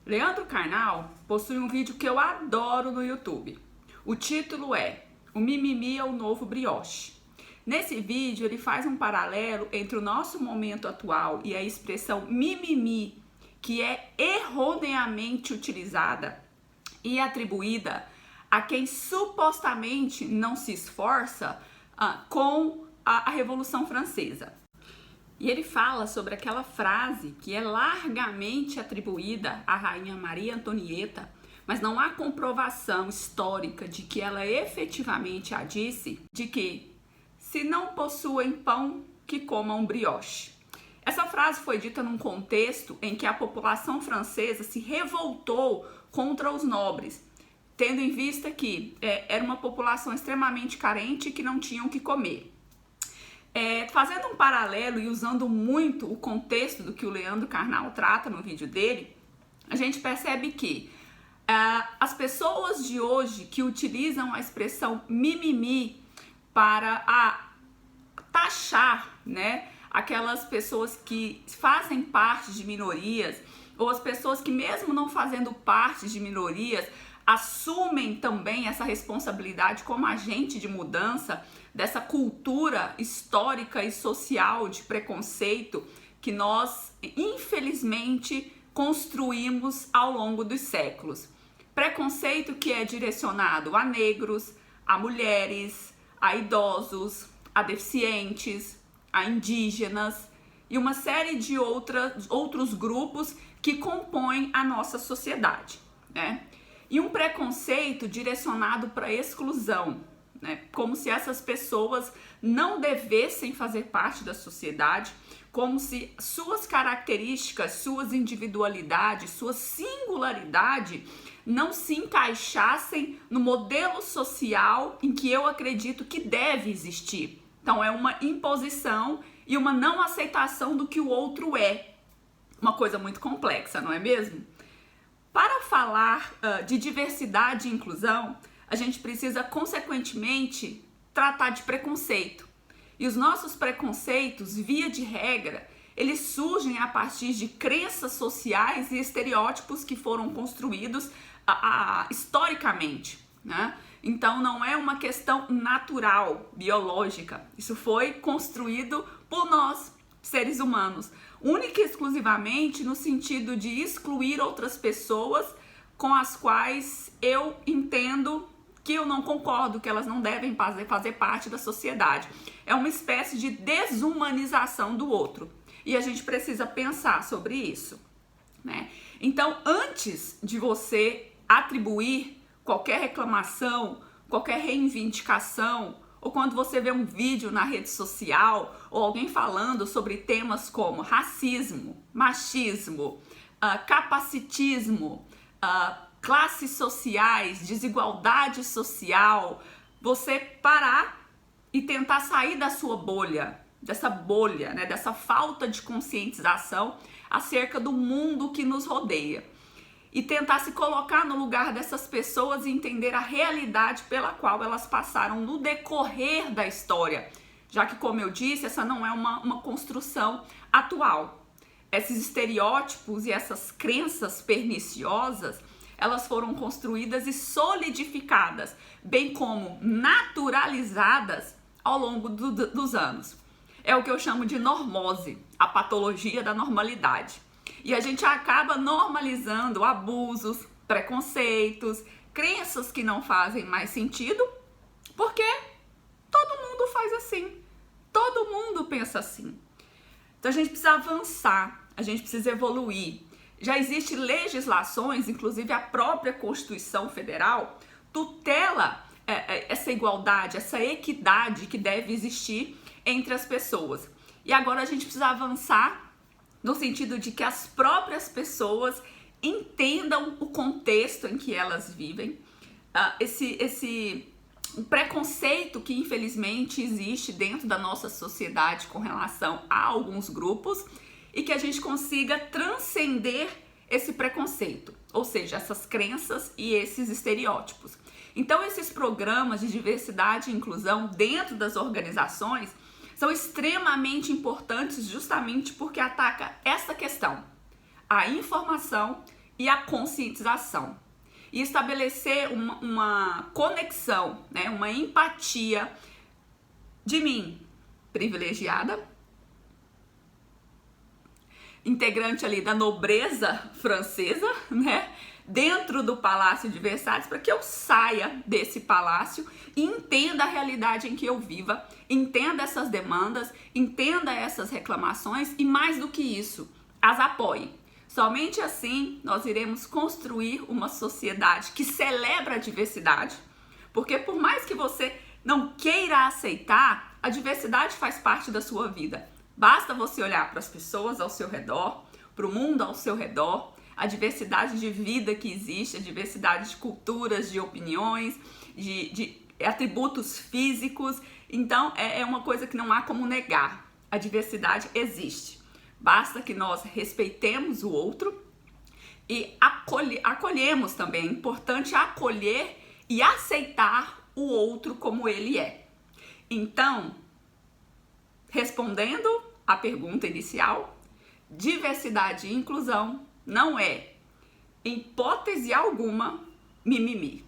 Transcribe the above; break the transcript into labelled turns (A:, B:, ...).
A: Leandro Carnal possui um vídeo que eu adoro no YouTube. O título é "O mimimi é o novo brioche". Nesse vídeo ele faz um paralelo entre o nosso momento atual e a expressão mimimi, que é erroneamente utilizada e atribuída a quem supostamente não se esforça com a Revolução Francesa. E ele fala sobre aquela frase que é largamente atribuída à rainha Maria Antonieta, mas não há comprovação histórica de que ela efetivamente a disse, de que se não possuem pão, que comam brioche. Essa frase foi dita num contexto em que a população francesa se revoltou contra os nobres, tendo em vista que era uma população extremamente carente e que não tinham o que comer. Fazendo um paralelo e usando muito o contexto do que o Leandro Carnal trata no vídeo dele, a gente percebe que as pessoas de hoje que utilizam a expressão mimimi para taxar, né, aquelas pessoas que fazem parte de minorias, ou as pessoas que mesmo não fazendo parte de minorias, assumem também essa responsabilidade como agente de mudança dessa cultura histórica e social de preconceito que nós, infelizmente, construímos ao longo dos séculos. Preconceito que é direcionado a negros, a mulheres, a idosos, a deficientes, a indígenas e uma série de outros grupos que compõem a nossa sociedade, né? E um preconceito direcionado para a exclusão, né? Como se essas pessoas não devessem fazer parte da sociedade, como se suas características, suas individualidades, sua singularidade não se encaixassem no modelo social em que eu acredito que deve existir. Então é uma imposição e uma não aceitação do que o outro é. Uma coisa muito complexa, não é mesmo? Para falar de diversidade e inclusão, a gente precisa, consequentemente, tratar de preconceito. E os nossos preconceitos, via de regra, eles surgem a partir de crenças sociais e estereótipos que foram construídos historicamente, né? Então não é uma questão natural, biológica. Isso foi construído por nós, seres humanos, única e exclusivamente no sentido de excluir outras pessoas com as quais eu entendo que eu não concordo, que elas não devem fazer parte da sociedade. É uma espécie de desumanização do outro. E a gente precisa pensar sobre isso, né? Então, antes de você atribuir qualquer reclamação, qualquer reivindicação, ou quando você vê um vídeo na rede social, ou alguém falando sobre temas como racismo, machismo, capacitismo, classes sociais, desigualdade social, você parar e tentar sair da sua bolha, dessa bolha, né, dessa falta de conscientização acerca do mundo que nos rodeia. E tentar se colocar no lugar dessas pessoas e entender a realidade pela qual elas passaram no decorrer da história. Já que, como eu disse, essa não é uma construção atual. Esses estereótipos e essas crenças perniciosas, elas foram construídas e solidificadas, bem como naturalizadas ao longo dos anos. É o que eu chamo de normose, a patologia da normalidade. E a gente acaba normalizando abusos, preconceitos, crenças que não fazem mais sentido, porque todo mundo faz assim, todo mundo pensa assim. Então a gente precisa avançar, a gente precisa evoluir. Já existem legislações, inclusive a própria Constituição Federal, tutela essa igualdade, essa equidade que deve existir entre as pessoas. E agora a gente precisa avançar no sentido de que as próprias pessoas entendam o contexto em que elas vivem, esse preconceito que infelizmente existe dentro da nossa sociedade com relação a alguns grupos, e que a gente consiga transcender esse preconceito, ou seja, essas crenças e esses estereótipos. Então esses programas de diversidade e inclusão dentro das organizações são extremamente importantes justamente porque ataca essa questão, a informação e a conscientização. E estabelecer uma conexão, né, uma empatia de mim, privilegiada, integrante ali da nobreza francesa, né, dentro do Palácio de Versalhes, para que eu saia desse palácio e entenda a realidade em que eu viva, entenda essas demandas, entenda essas reclamações e, mais do que isso, as apoie. Somente assim nós iremos construir uma sociedade que celebra a diversidade, porque por mais que você não queira aceitar, a diversidade faz parte da sua vida. Basta você olhar para as pessoas ao seu redor, para o mundo ao seu redor, a diversidade de vida que existe, a diversidade de culturas, de opiniões, de atributos físicos. Então, é uma coisa que não há como negar. A diversidade existe. Basta que nós respeitemos o outro e acolhemos também. É importante acolher e aceitar o outro como ele é. Então, respondendo à pergunta inicial, diversidade e inclusão não é, em hipótese alguma, mimimi.